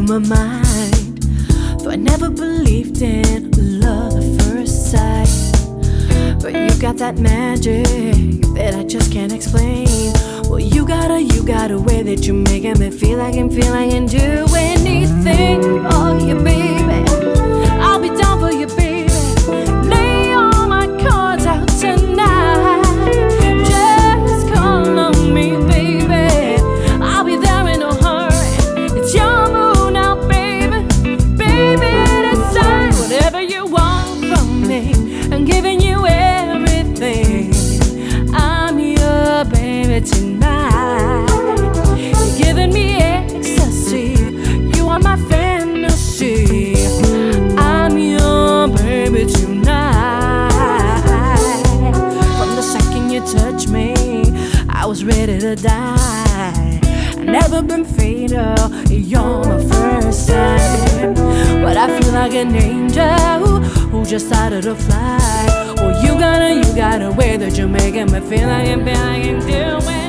my mind. Though I never believed in love at first sight, but you got that magic that I just can't explain. Well, you got a way that you're making me feel like I can do anything for you, baby. I'll be down for you, baby. Lay all my cards out tonight. Just call on me, baby. I'll be there in no hurry. It's your move now, baby. Baby, decide whatever you want from me. I'm giving you everything. I'm your baby tonight. You're giving me ecstasy. You are my fantasy. I'm your baby tonight. From the second you touched me, I was ready to die. I've never been fatal, you're my first time. But I feel like an angel who just started to fly. Well, you got a way that you're making me feel like I can do it.